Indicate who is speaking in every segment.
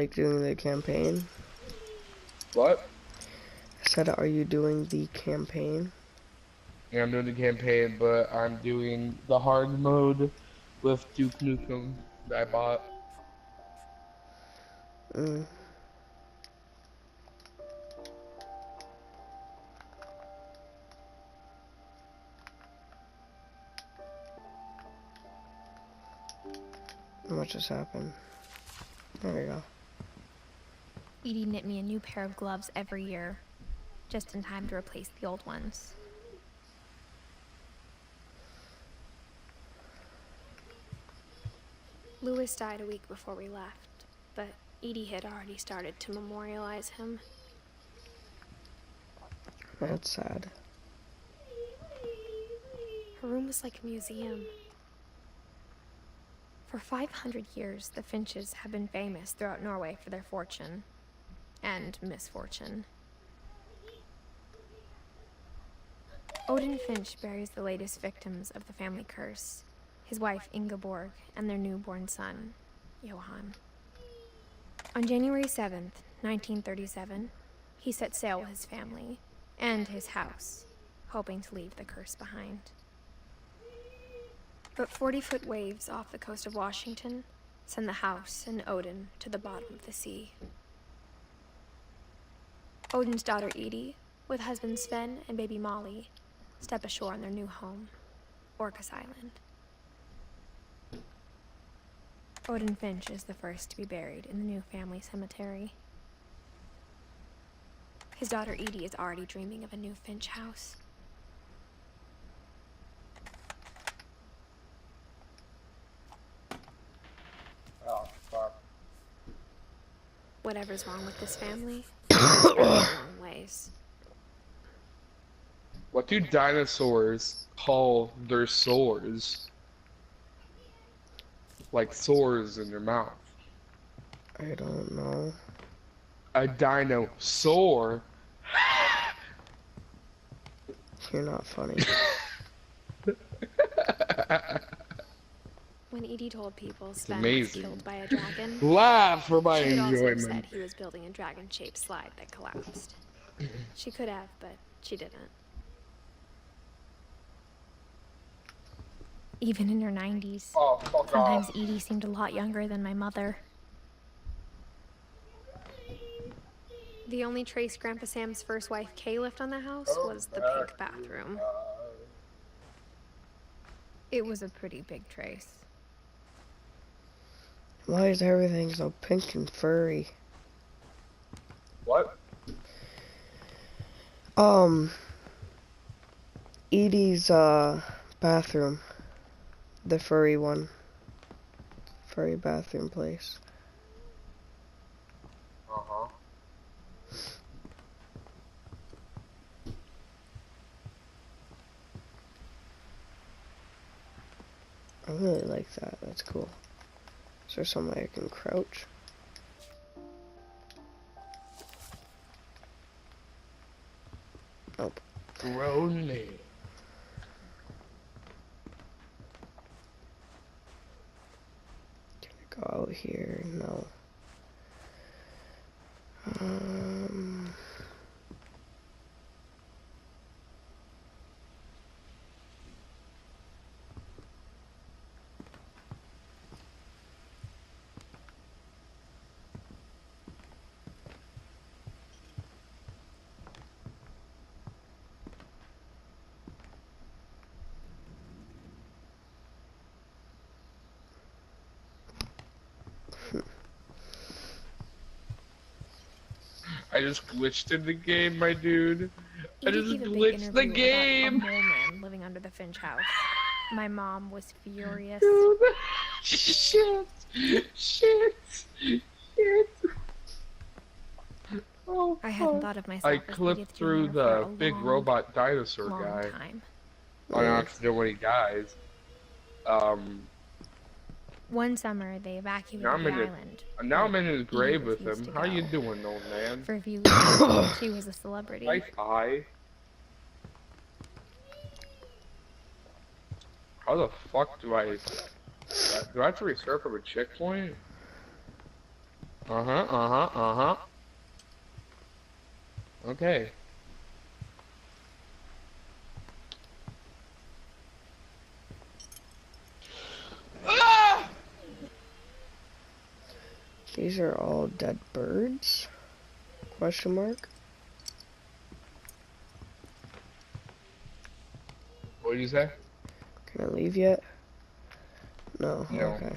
Speaker 1: like doing the campaign?
Speaker 2: What?
Speaker 1: I said, are you doing the campaign?
Speaker 2: Yeah, I'm doing the campaign, but I'm doing the hard mode with Duke Nukem that I bought.
Speaker 1: Mm. What just happened? There we go.
Speaker 3: Edie knit me a new pair of gloves every year, just in time to replace the old ones. Louis died a week before we left, but Edie had already started to memorialize him.
Speaker 1: That's sad.
Speaker 3: Her room was like a museum. For 500 years, the Finches have been famous throughout Norway for their fortune and misfortune. Odin Finch buries the latest victims of the family curse, his wife Ingeborg and their newborn son, Johan. On January 7th, 1937, he set sail with his family and his house, hoping to leave the curse behind. But 40-foot waves off the coast of Washington send the house and Odin to the bottom of the sea. Odin's daughter Edie, with husband Sven and baby Molly, step ashore on their new home, Orcas Island. Odin Finch is the first to be buried in the new family cemetery. His daughter Edie is already dreaming of a new Finch house.
Speaker 2: Oh, fuck.
Speaker 3: Whatever's wrong with this family, it's in the wrong ways.
Speaker 2: What do dinosaurs call their sores? Like sores in their mouth.
Speaker 1: I don't know.
Speaker 2: A dinosaur.
Speaker 1: You're not funny.
Speaker 3: When Edie told people Sven was
Speaker 2: amazing.
Speaker 3: killed by a dragon,
Speaker 2: Laugh for my
Speaker 3: she could also have
Speaker 2: enjoyment.
Speaker 3: said he was building a dragon-shaped slide that collapsed. She could have, but she didn't. Even in her 90s,
Speaker 2: Oh, fuck
Speaker 3: sometimes
Speaker 2: off.
Speaker 3: Edie seemed a lot younger than my mother. The only trace Grandpa Sam's first wife, Kay, left on the house was the pink bathroom. It was a pretty big trace.
Speaker 1: Why is everything so pink and furry?
Speaker 2: What?
Speaker 1: Edie's, bathroom. The furry one. Furry bathroom place.
Speaker 2: Uh-huh.
Speaker 1: I really like that. That's cool. Is there some way I can crouch? Nope.
Speaker 2: Lonely.
Speaker 1: Can I go out here? No.
Speaker 2: I just glitched in the game, my dude. I
Speaker 3: Edie
Speaker 2: just
Speaker 3: gave a big
Speaker 2: glitched the
Speaker 3: interview
Speaker 2: game.
Speaker 3: about a mole man living under the Finch house. My mom was furious.
Speaker 2: Dude. Shit. Shit. Shit. Oh,
Speaker 3: I hadn't
Speaker 2: fuck.
Speaker 3: thought of myself
Speaker 2: I
Speaker 3: as
Speaker 2: clipped
Speaker 3: Edith
Speaker 2: through
Speaker 3: Jr.
Speaker 2: the
Speaker 3: for a
Speaker 2: big
Speaker 3: long,
Speaker 2: robot dinosaur
Speaker 3: long
Speaker 2: guy
Speaker 3: time.
Speaker 2: on accident when he dies.
Speaker 3: One summer, they evacuated
Speaker 2: Now I'm
Speaker 3: the
Speaker 2: in it.
Speaker 3: island.
Speaker 2: Now I'm
Speaker 3: but
Speaker 2: in his
Speaker 3: Edie
Speaker 2: grave with
Speaker 3: refused
Speaker 2: him.
Speaker 3: to
Speaker 2: How you
Speaker 3: go.
Speaker 2: doing, old man?
Speaker 3: For a few weeks, she was a celebrity.
Speaker 2: Nice eye. How the fuck do I have to restart from a checkpoint? Okay. Ah!
Speaker 1: These are all dead birds? Question mark.
Speaker 2: What did you say?
Speaker 1: Can I leave yet? No.
Speaker 2: No.
Speaker 1: Okay.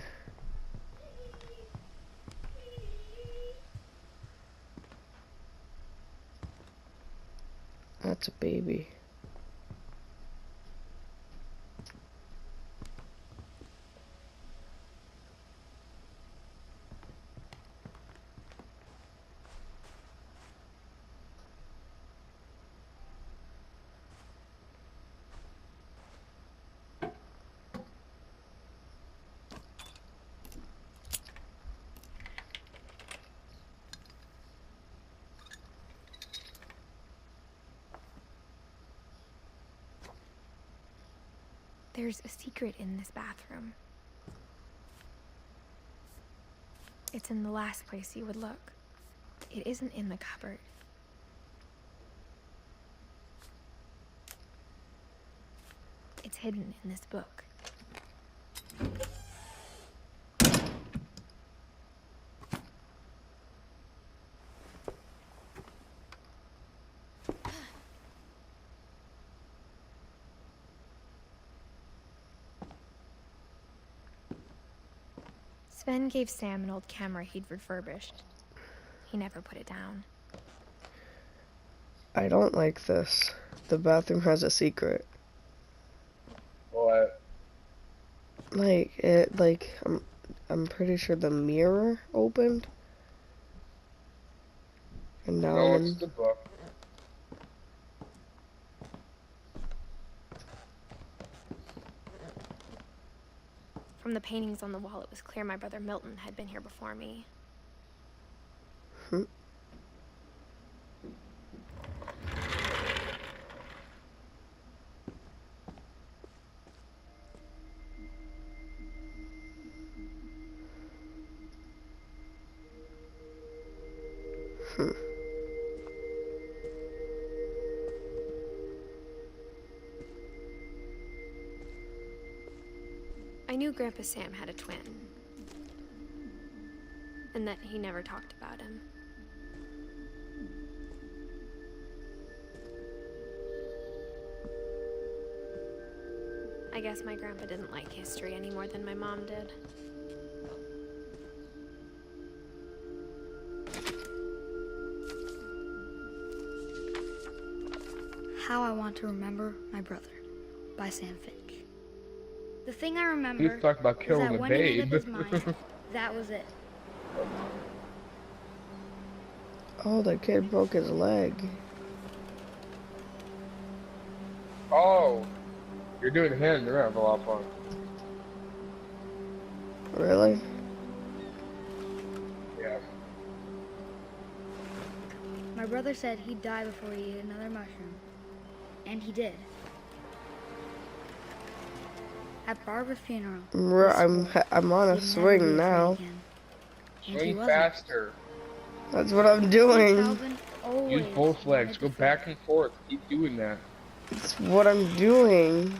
Speaker 1: That's a baby.
Speaker 3: There's a secret in this bathroom. It's in the last place you would look. It isn't in the cupboard. It's hidden in this book. Sven gave Sam an old camera he'd refurbished. He never put it down.
Speaker 1: I don't like this. The bathroom has a secret.
Speaker 2: What?
Speaker 1: I'm pretty sure the mirror opened. And now
Speaker 2: No,
Speaker 1: I'm
Speaker 2: it's the book.
Speaker 3: From the paintings on the wall, it was clear my brother Milton had been here before me.
Speaker 1: Hmm. Hmm.
Speaker 3: I knew Grandpa Sam had a twin, and that he never talked about him. I guess my grandpa didn't like history any more than my mom did.
Speaker 4: How I Want to Remember My Brother by Sam Finch. The thing I
Speaker 2: You
Speaker 4: remember
Speaker 2: talked about
Speaker 4: is
Speaker 2: killing
Speaker 4: that
Speaker 2: the
Speaker 4: when he made up
Speaker 2: babe.
Speaker 4: his mind, that was it.
Speaker 1: Oh, the kid broke his leg.
Speaker 2: Oh, you're doing him. You're gonna have a lot of fun.
Speaker 1: Really?
Speaker 2: Yeah.
Speaker 4: My brother said he'd die before he ate another mushroom. And he did. At Barbara's funeral,
Speaker 1: I'm on a
Speaker 4: he'd never be
Speaker 1: swing
Speaker 4: afraid
Speaker 1: now.
Speaker 4: again. And he
Speaker 2: Swing
Speaker 4: wasn't.
Speaker 2: faster.
Speaker 1: That's what I'm
Speaker 4: Prince
Speaker 1: doing.
Speaker 4: Alvin always
Speaker 2: Use both legs.
Speaker 4: wanted
Speaker 2: Go
Speaker 4: to
Speaker 2: back
Speaker 4: fly.
Speaker 2: and forth. Keep doing that.
Speaker 1: That's what I'm doing.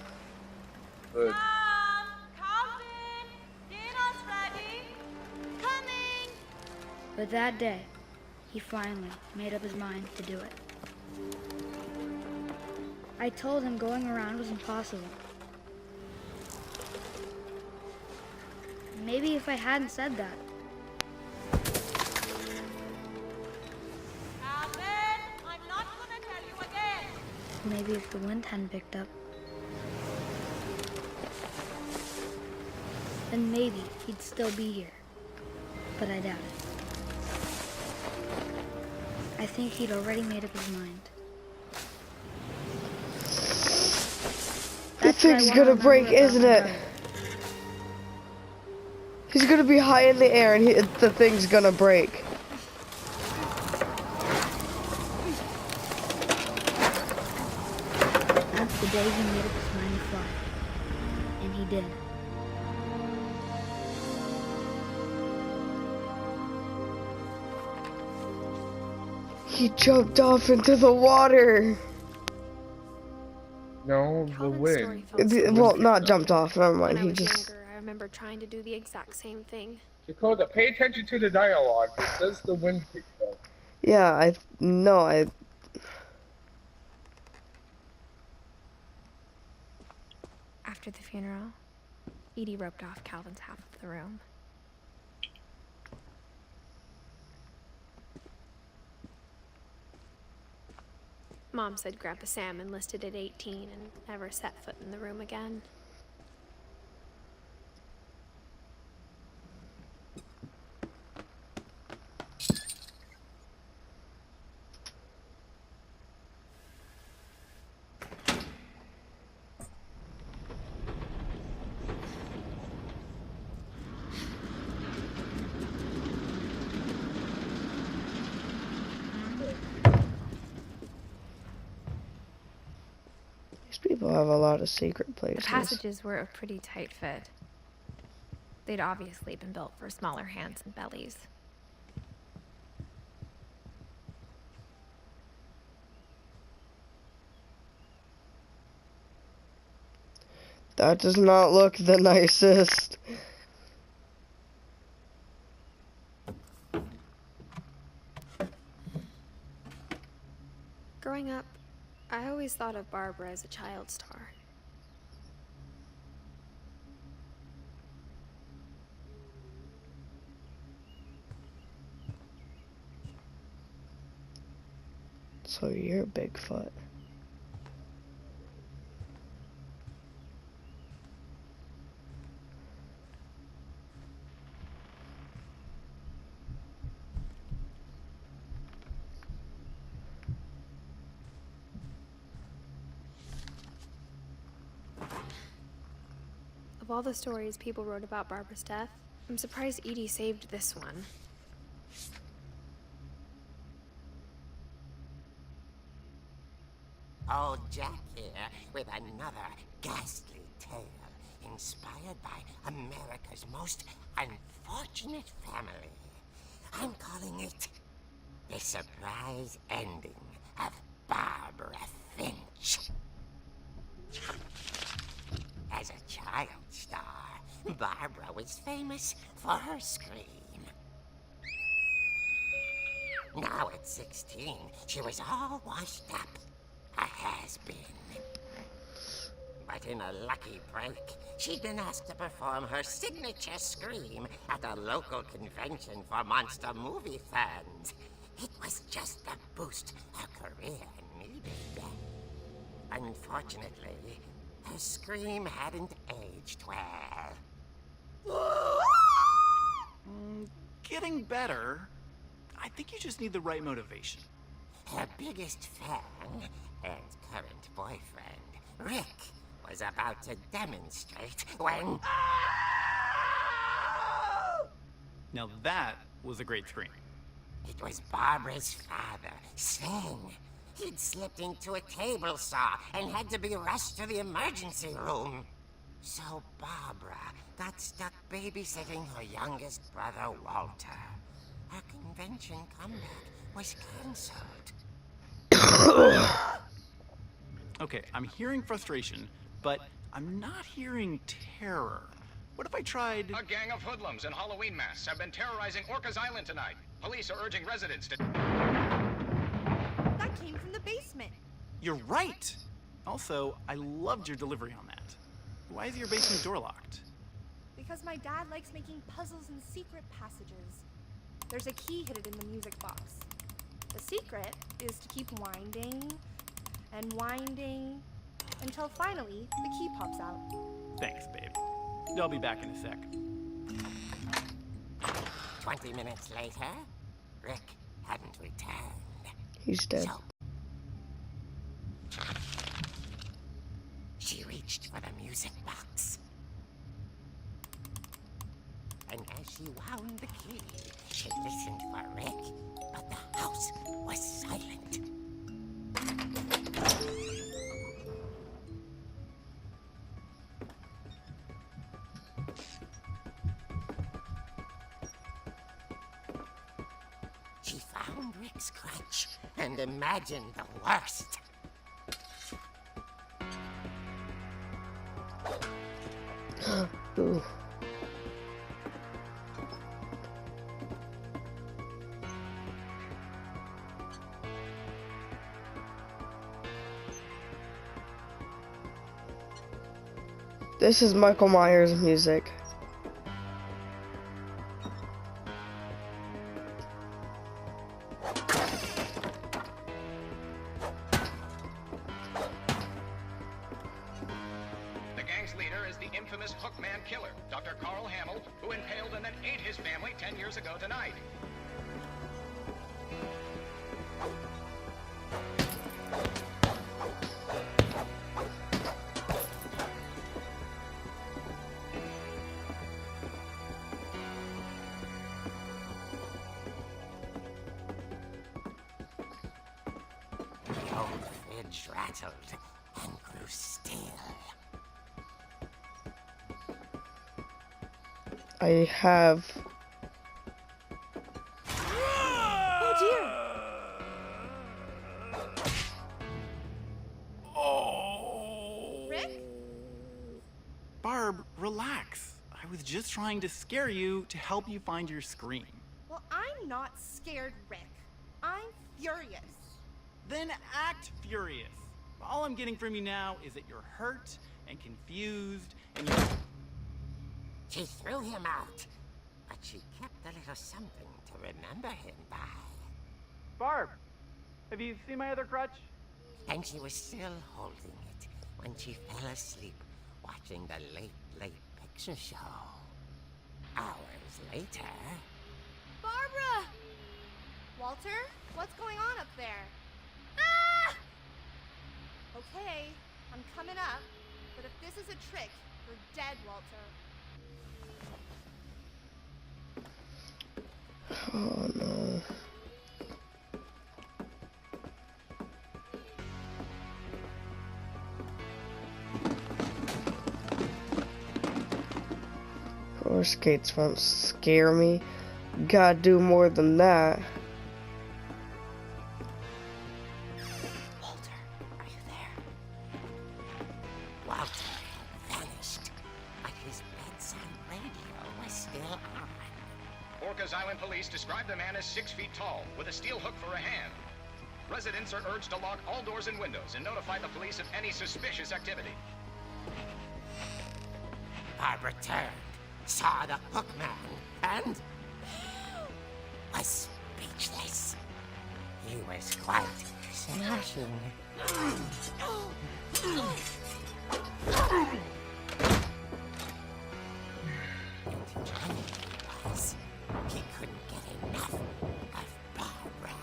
Speaker 2: Good.
Speaker 5: Mom, Calvin, dinner's ready. Coming.
Speaker 4: But that day, he finally made up his mind to do it. I told him going around was impossible. Maybe if I hadn't said that,
Speaker 5: Calvin, I'm not gonna tell you again.
Speaker 4: maybe if the wind hadn't picked up, then maybe he'd still be here. But I doubt it. I think he'd already made up his mind.
Speaker 1: The
Speaker 4: That's what I
Speaker 1: thing's
Speaker 4: wanna
Speaker 1: gonna break,
Speaker 4: remember about
Speaker 1: isn't
Speaker 4: my
Speaker 1: it?
Speaker 4: brother.
Speaker 1: He's gonna be high in the air and the thing's gonna break.
Speaker 4: That's the day he made up his mind to fly. And he did.
Speaker 1: He jumped off into the water.
Speaker 2: No, the
Speaker 3: Calvin's story
Speaker 2: wind.
Speaker 3: felt so
Speaker 1: Well,
Speaker 3: true.
Speaker 1: not jumped off. Never
Speaker 3: When
Speaker 1: mind.
Speaker 3: I
Speaker 1: He
Speaker 3: was
Speaker 1: just.
Speaker 3: younger, I remember trying to do the exact same thing.
Speaker 2: Dakota, pay attention to the dialogue. It says the wind picked up.
Speaker 1: Yeah, I no, I.
Speaker 3: After the funeral, Edie roped off Calvin's half of the room. Mom said Grandpa Sam enlisted at 18 and never set foot in the room again.
Speaker 1: These people have a lot of secret
Speaker 3: The
Speaker 1: places.
Speaker 3: passages were a pretty tight fit. They'd obviously been built for smaller hands and bellies.
Speaker 1: That does not look the nicest.
Speaker 3: Growing up, I always thought of Barbara as a child star.
Speaker 1: So you're Bigfoot.
Speaker 3: Of all the stories people wrote about Barbara's death, I'm surprised Edie saved this one.
Speaker 6: Old Jack here with another ghastly tale inspired by America's most unfortunate family. I'm calling it The Surprise Ending of Barbara Finch. As a child star, Barbara was famous for her scream. Now at 16, she was all washed up. A has-been. But in a lucky break, she'd been asked to perform her signature scream at a local convention for monster movie fans. It was just the boost her career needed. Unfortunately, her scream hadn't aged well.
Speaker 7: Getting better. I think you just need the right motivation.
Speaker 6: Her biggest fan and current boyfriend, Rick, was about to demonstrate when...
Speaker 7: Now that was a great scream.
Speaker 6: It was Barbara's father, Sven. He'd slipped into a table saw and had to be rushed to the emergency room. So Barbara got stuck babysitting her youngest brother, Walter. Her convention comeback was cancelled.
Speaker 7: Okay, I'm hearing frustration, but I'm not hearing terror. What if I tried...
Speaker 8: A gang of hoodlums in Halloween masks have been terrorizing Orcas Island tonight. Police are urging residents to...
Speaker 5: That came from the basement.
Speaker 7: You're right! Also, I loved your delivery on that. Why is your basement door locked?
Speaker 5: Because my dad likes making puzzles and secret passages. There's a key hidden in the music box. The secret is to keep winding and winding until finally the key pops out.
Speaker 7: Thanks, babe. I'll be back in a sec.
Speaker 6: 20 minutes later, Rick hadn't returned.
Speaker 1: He's dead.
Speaker 6: So, she reached for the music box. And as she wound the key, she listened for Rick, but the house was silent. She found Rick's crutch and imagine the worst.
Speaker 1: Ooh. This is Michael Myers music.
Speaker 8: The gang's leader is the infamous Hookman killer, Dr. Carl Hamill, who impaled and then ate his family 10 years ago tonight.
Speaker 6: The old fridge rattled and grew still.
Speaker 1: I have.
Speaker 5: Oh dear!
Speaker 7: Oh.
Speaker 5: Rick?
Speaker 7: Barb, relax. I was just trying to scare you to help you find your scream.
Speaker 5: Well, I'm not scared, Rick. I'm furious.
Speaker 7: Then act furious. All I'm getting from you now is that you're hurt and confused and you're...
Speaker 6: She threw him out, but she kept a little something to remember him by.
Speaker 7: Barb, have you seen my other crutch?
Speaker 6: And she was still holding it when she fell asleep watching the late picture show. Hours later...
Speaker 5: Barbara! Walter, what's going on up there? Ah! Okay, I'm coming up, but if this is a trick, you're dead, Walter.
Speaker 1: Oh no. Roller skates won't scare me. Gotta do more than that.
Speaker 6: Walter, are you there? Walter had vanished, but his bedside radio was still on.
Speaker 8: Orcas Island police describe the man as 6 feet tall, with a steel hook for a hand. Residents are urged to lock all doors and windows and notify the police of any suspicious activity.
Speaker 6: Barbara turned, saw the Hookman, and was speechless. He was quite smashing. And funny was, he couldn't get enough of Barbara.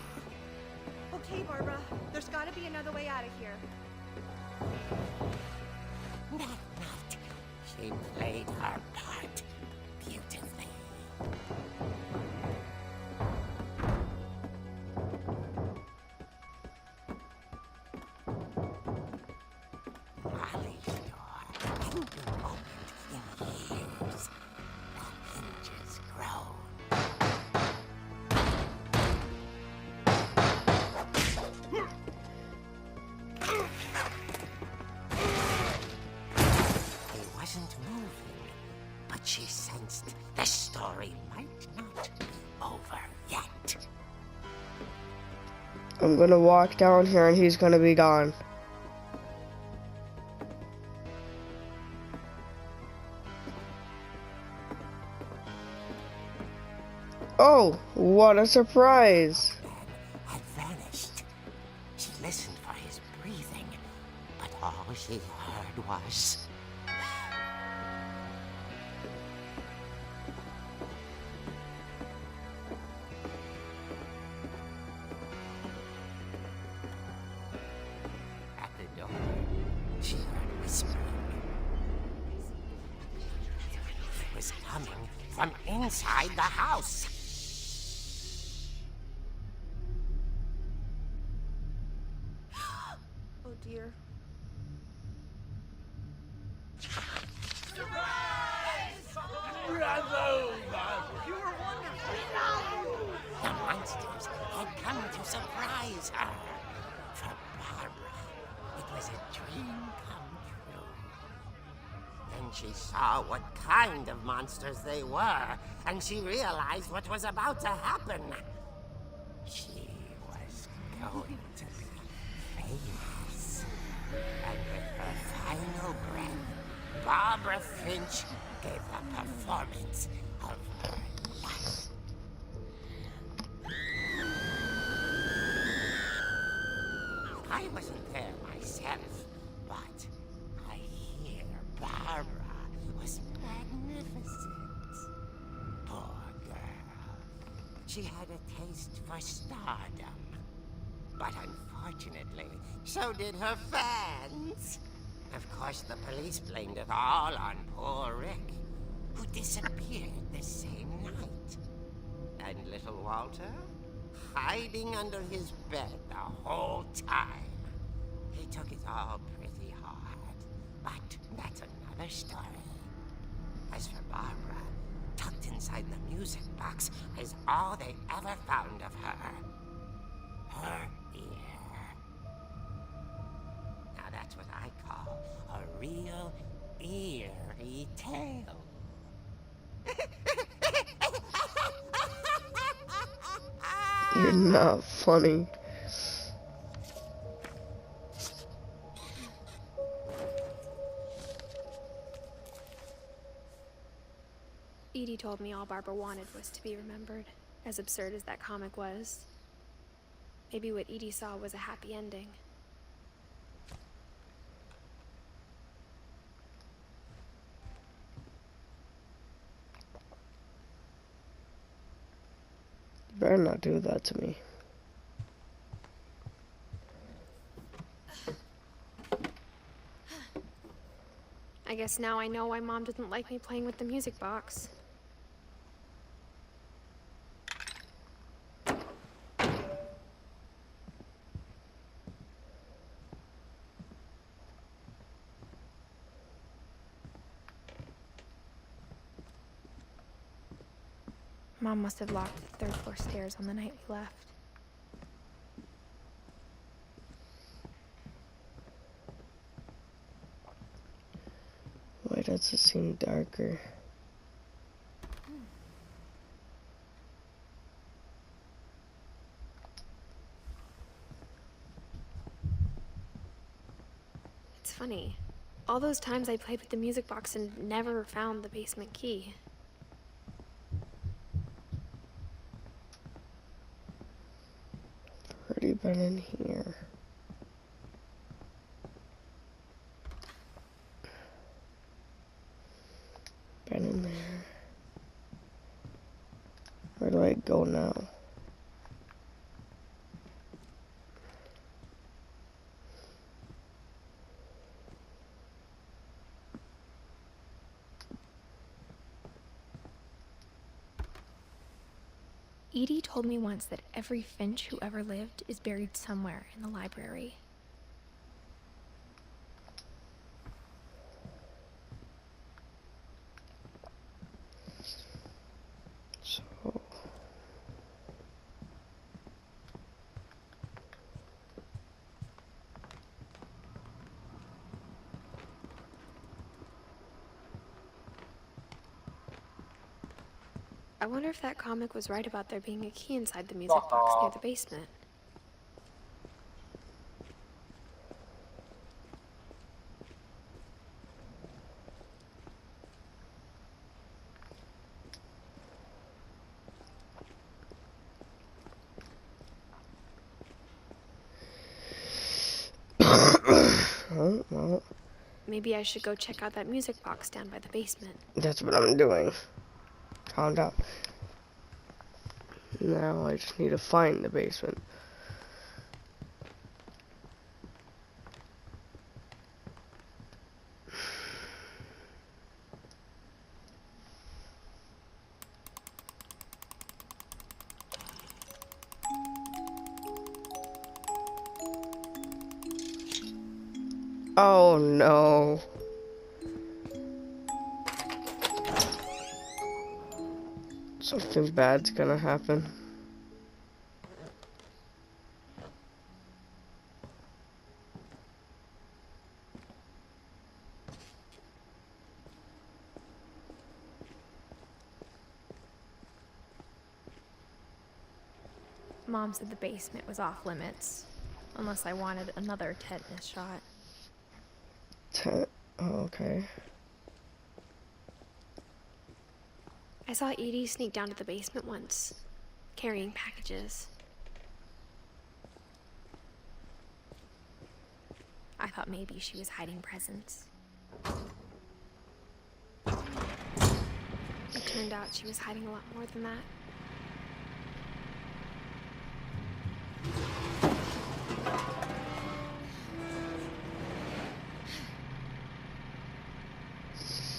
Speaker 5: Okay, Barbara, there's gotta be another way out of here.
Speaker 6: That night, she played her part beautifully. Molly's door hadn't been opened in years. The hinges groaned. He wasn't moving, but she sensed the story might not be over yet.
Speaker 1: I'm gonna walk down here and he's gonna be gone. Oh, what a surprise!
Speaker 6: Ben had vanished. She listened for his breathing, but all she heard was... At the door, she heard whispering. It was coming from inside the house.
Speaker 5: Oh dear.
Speaker 6: The monsters had come to surprise her. dream come true. Then she saw what kind of monsters they were, and she realized what was about to happen. She was going to be famous. And with her final breath, Barbara Finch gave the performance of her life. I wasn't there myself, but I hear Barbara was magnificent. Poor girl. She had a taste for stardom. But unfortunately, so did her fans. Of course, the police blamed it all on poor Rick, who disappeared the same night. And little Walter? Hiding under his bed the whole time. He took it all pretty hard, but that's another story. As for Barbara, tucked inside the music box is all they ever found of her. Her ear. Now that's what I call a real eerie tale.
Speaker 1: You're not funny.
Speaker 3: Edie told me all Barbara wanted was to be remembered, as absurd as that comic was. Maybe what Edie saw was a happy ending.
Speaker 1: You better not do that to me.
Speaker 3: I guess now I know why Mom didn't like me playing with the music box. Mom must have locked the third floor stairs on the night we left.
Speaker 1: Why does it seem darker?
Speaker 3: It's funny. All those times I played with the music box and never found the basement key.
Speaker 1: Already been in here. Been in there. Where do I go now?
Speaker 3: Edie told me once that every Finch who ever lived is buried somewhere in the library.
Speaker 1: So...
Speaker 3: I wonder if that comic was right about there being a key inside the music box near the basement.
Speaker 1: Oh, well,
Speaker 3: Maybe I should go check out that music box down by the basement.
Speaker 1: that's what I'm doing. Calm down. Now I just need to find the basement. Oh no. Something bad's gonna happen.
Speaker 3: Mom said the basement was off limits, unless I wanted another tetanus shot.
Speaker 1: Oh, okay.
Speaker 3: I saw Edie sneak down to the basement once, carrying packages. I thought maybe she was hiding presents. It turned out she was hiding a lot more than that.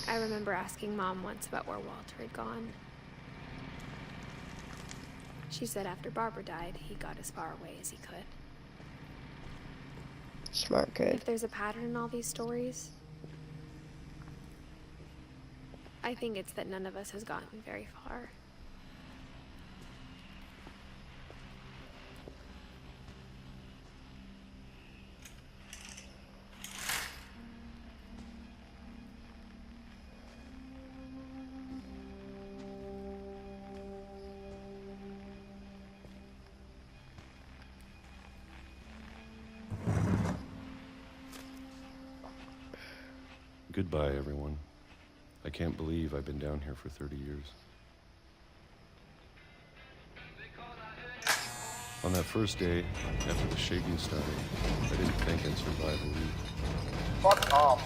Speaker 3: I remember asking Mom once about where Walter had gone. She said after Barbara died, he got as far away as he could.
Speaker 1: Smart kid.
Speaker 3: If there's a pattern in all these stories, I think it's that none of us has gotten very far.
Speaker 9: Goodbye, everyone. I can't believe I've been down here for 30 years. On that first day, after the shaking started, I didn't think I'd survive a week.
Speaker 2: Fuck off.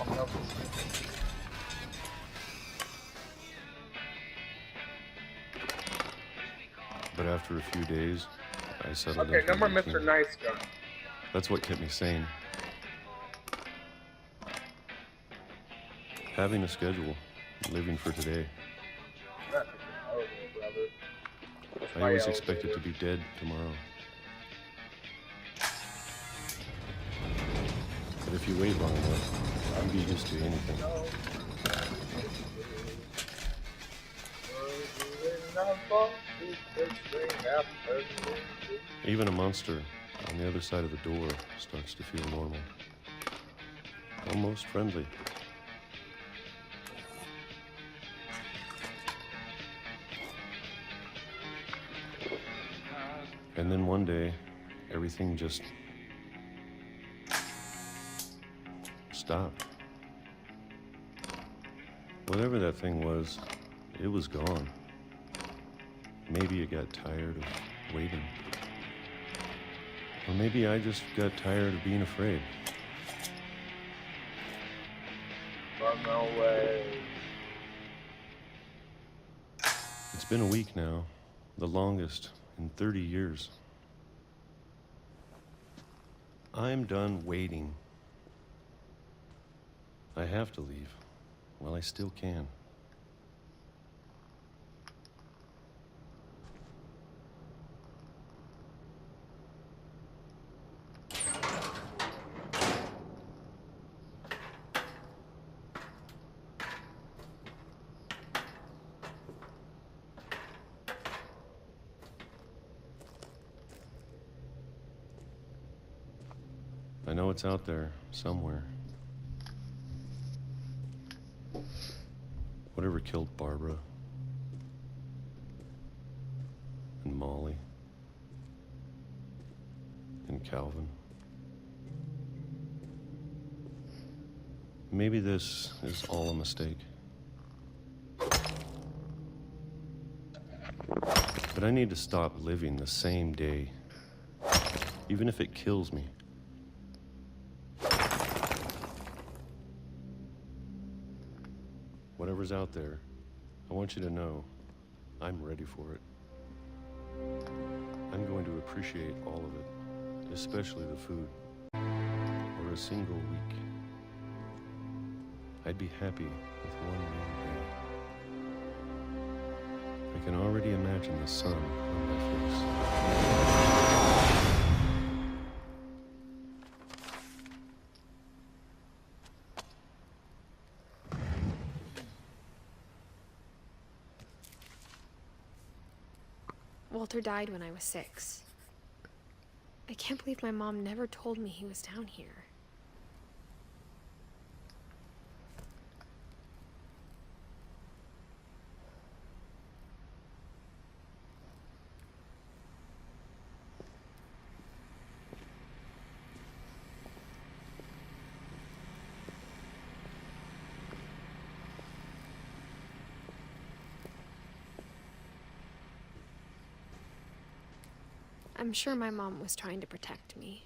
Speaker 9: But after a few days, I settled
Speaker 2: Okay,
Speaker 9: into
Speaker 2: no more
Speaker 9: a routine.
Speaker 2: Mr. Nice Guy.
Speaker 9: That's what kept me sane. Having a schedule, living for today. I always expected to be dead tomorrow. But if you wait long enough, I'd be used to anything. Even a monster on the other side of the door starts to feel normal. Almost friendly. And then one day, everything just stopped. Whatever that thing was, it was gone. Maybe it got tired of waiting. Or maybe I just got tired of being afraid.
Speaker 2: Run away.
Speaker 9: It's been a week now, the longest in 30 years. I'm done waiting. I have to leave while I still can. I know it's out there, somewhere. Whatever killed Barbara and Molly and Calvin. Maybe this is all a mistake. But I need to stop living the same day, even if it kills me. Whatever's out there, I want you to know I'm ready for it. I'm going to appreciate all of it, especially the food. For a single week, I'd be happy with one more day. I can already imagine the sun on my face.
Speaker 3: Walter died when I was 6. I can't believe my mom never told me he was down here. I'm sure my mom was trying to protect me.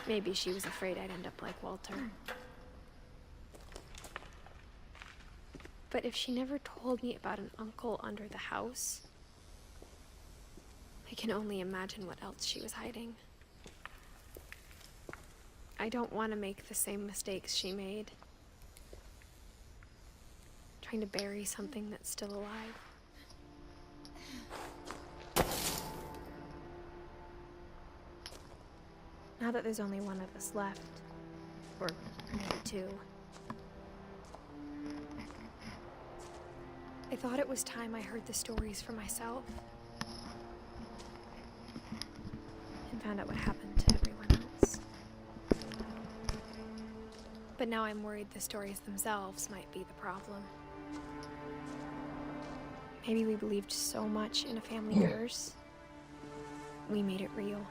Speaker 3: Maybe she was afraid I'd end up like Walter. But if she never told me about an uncle under the house, I can only imagine what else she was hiding. I don't want to make the same mistakes she made. Trying to bury something that's still alive. Now that there's only one of us left, or maybe two, I thought it was time I heard the stories for myself and found out what happened to everyone else. But now I'm worried the stories themselves might be the problem. Maybe we believed so much in a family curse, we made it real.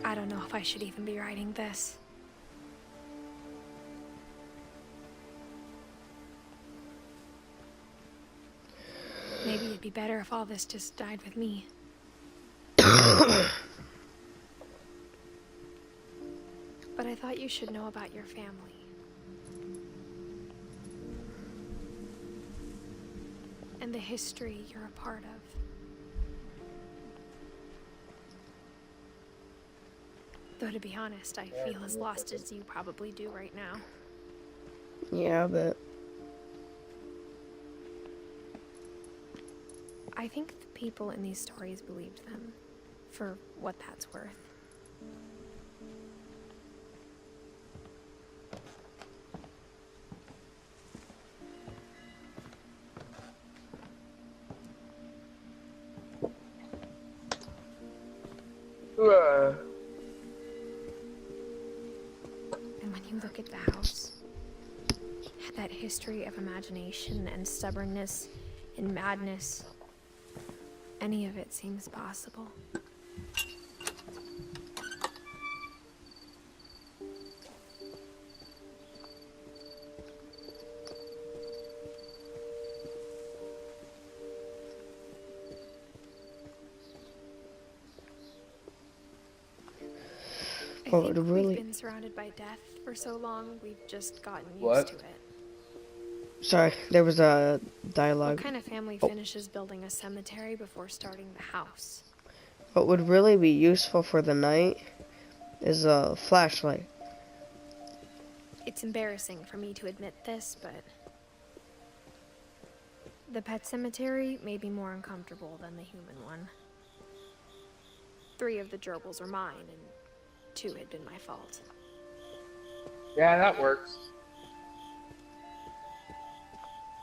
Speaker 3: I don't know if I should even be writing this. Maybe it'd be better if all this just died with me. But I thought you should know about your family. And the history you're a part of. Though to be honest, I feel as lost as you probably do right now.
Speaker 1: Yeah, but
Speaker 3: I think the people in these stories believed them, for what that's worth. And when you look at the house, that history of imagination and stubbornness and madness, any of it seems possible. I
Speaker 1: Oh,
Speaker 3: think
Speaker 1: really?
Speaker 3: we've been surrounded by death for so long, we've just gotten used
Speaker 2: What?
Speaker 3: to it.
Speaker 1: sorry, there was a
Speaker 3: What
Speaker 1: dialogue.
Speaker 3: kind of family finishes building a cemetery before starting the house?
Speaker 1: What would really be useful for the night is a flashlight.
Speaker 3: It's embarrassing for me to admit this, but the pet cemetery may be more uncomfortable than the human one. 3 of the gerbils are mine, and 2 had been my fault.
Speaker 2: Yeah, that works.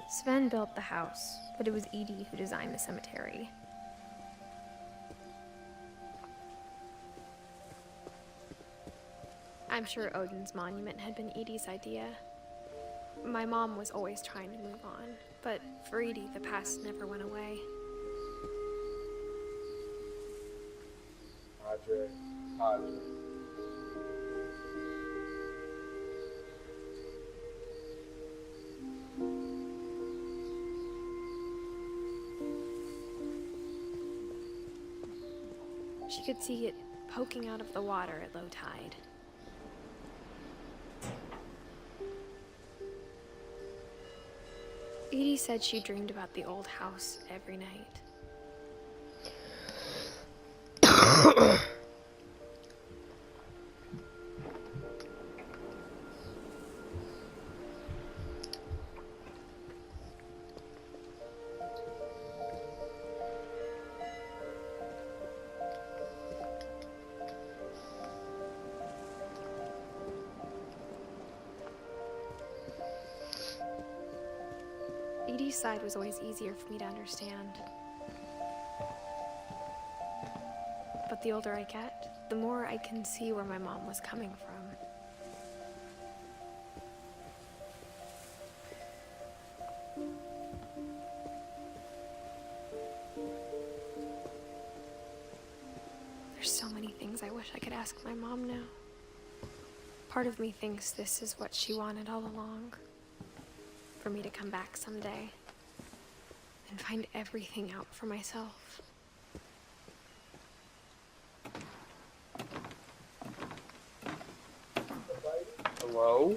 Speaker 3: Sven built the house, but it was Edith who designed the cemetery. I'm sure Odin's monument had been Edith's idea. My mom was always trying to move on, but for Edith, the past never went away.
Speaker 2: Padre.
Speaker 3: She could see it poking out of the water at low tide. Edie said she dreamed about the old house every night. Edie's side was always easier for me to understand. The older I get, the more I can see where my mom was coming from. There's so many things I wish I could ask my mom now. Part of me thinks this is what she wanted all along. For me to come back someday and find everything out for myself.
Speaker 2: Hello?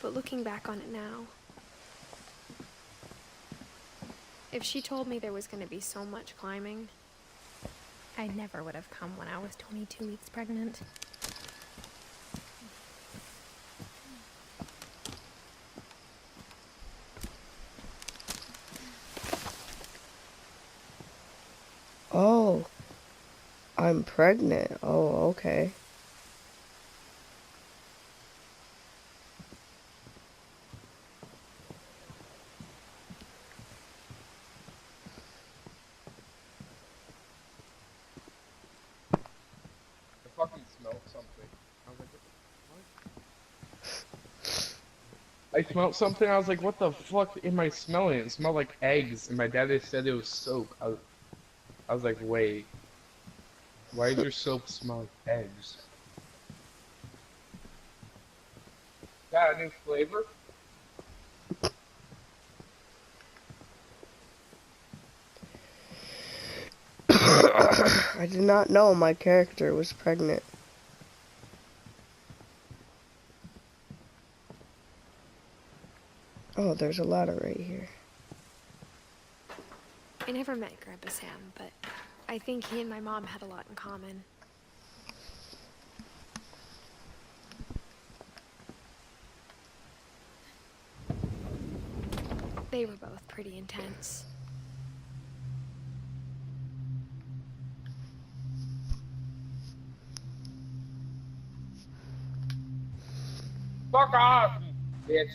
Speaker 3: But looking back on it now, if she told me there was going to be so much climbing, I never would have come when I was 22 weeks pregnant.
Speaker 1: Oh, I'm pregnant. Oh, okay.
Speaker 2: I fucking smelled something. I was like, what? I smelled something. I was like, what the fuck am I smelling? It smelled like eggs, and my dad said it was soap. I was like, wait, why does your soap smell like eggs? Got a new flavor?
Speaker 1: I did not know my character was pregnant. Oh, there's a ladder right here.
Speaker 3: I never met Grandpa Sam, but I think he and my mom had a lot in common. They were both pretty intense.
Speaker 2: Fuck off, bitch.